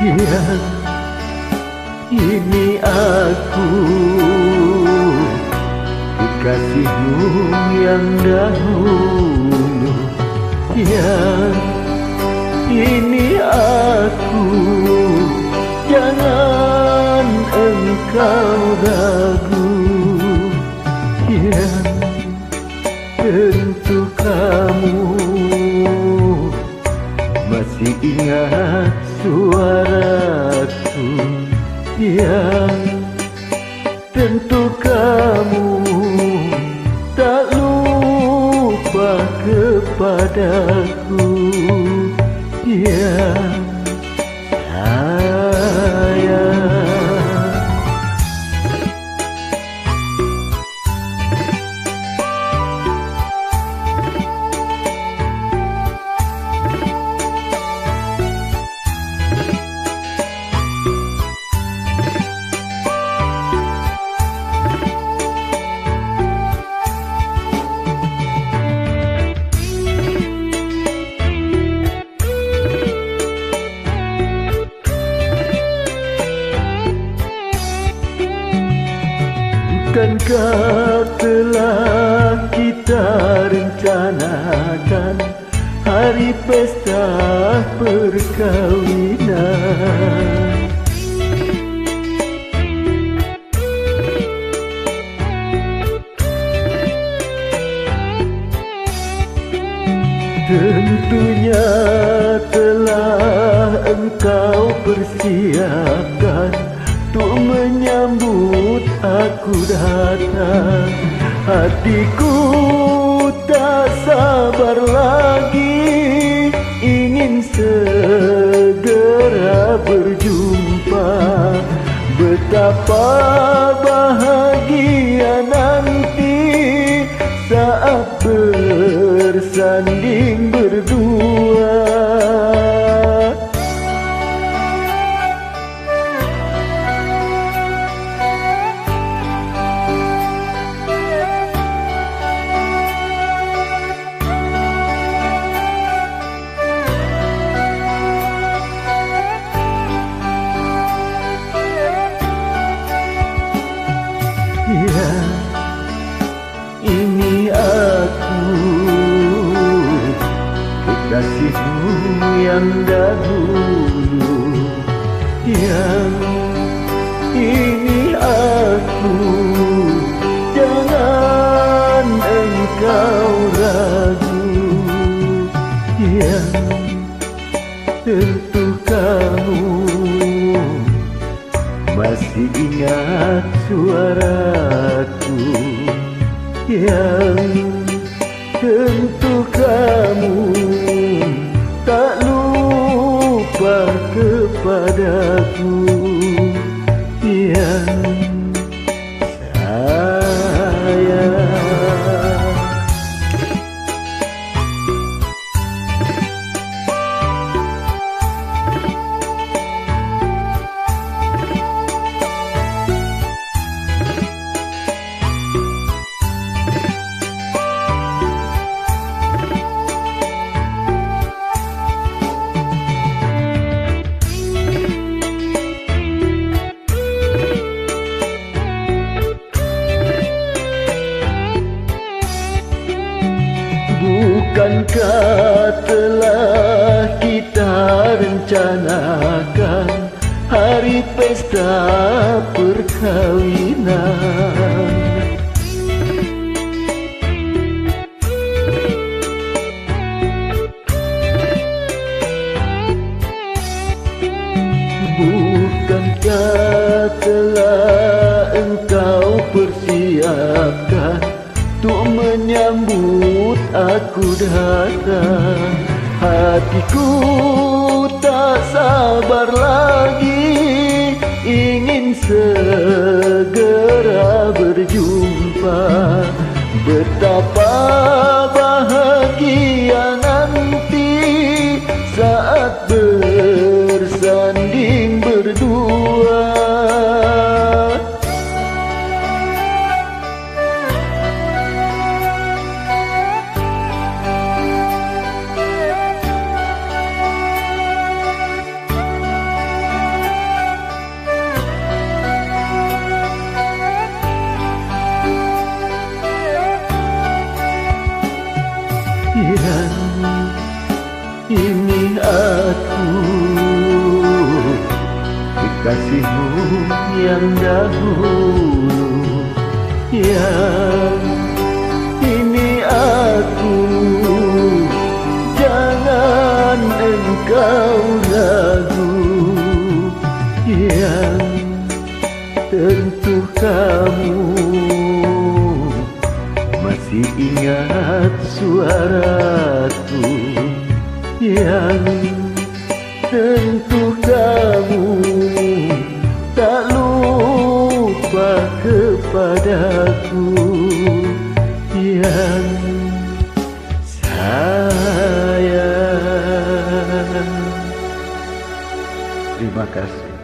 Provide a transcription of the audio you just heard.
Ya, ini aku kekasihmu yang dahulu. Ya, ini aku, jangan engkau ragu. Ya, tentu kamu masih ingat suaraku. Yang tentu kamu tak lupa kepadaku. Yang sayang. Bukankah telah kita rencanakan hari pesta perkahwinan? Tentunya telah engkau persiapkan untuk menyambut aku datang. Hatiku tak sabar lagi, ingin segera berjumpa. Betapa bahagia nanti saat bersanding berdua. Ya, ini aku, kekasihmu yang dahulu. Yang ini aku, jangan engkau ragu. Yang tentu kamu masih ingat suaraku. Yang tentu kamu tak lupa kepadaku. Yang sayang. Bukankah telah kita rencanakan hari pesta perkahwinan? Bukankah telah engkau persiapkan untuk menyambut aku datang? Hatiku tak sabar lagi, ingin segera berjumpa. Betapa bahagia nanti saat bersanding berdua. kasihmu yang dahulu. Yang ini aku, jangan engkau ragu. Yang tentu kamu masih ingat suaraku. Yang tentu kamu tak lupa kepadaku. Yang sayang. Terima kasih.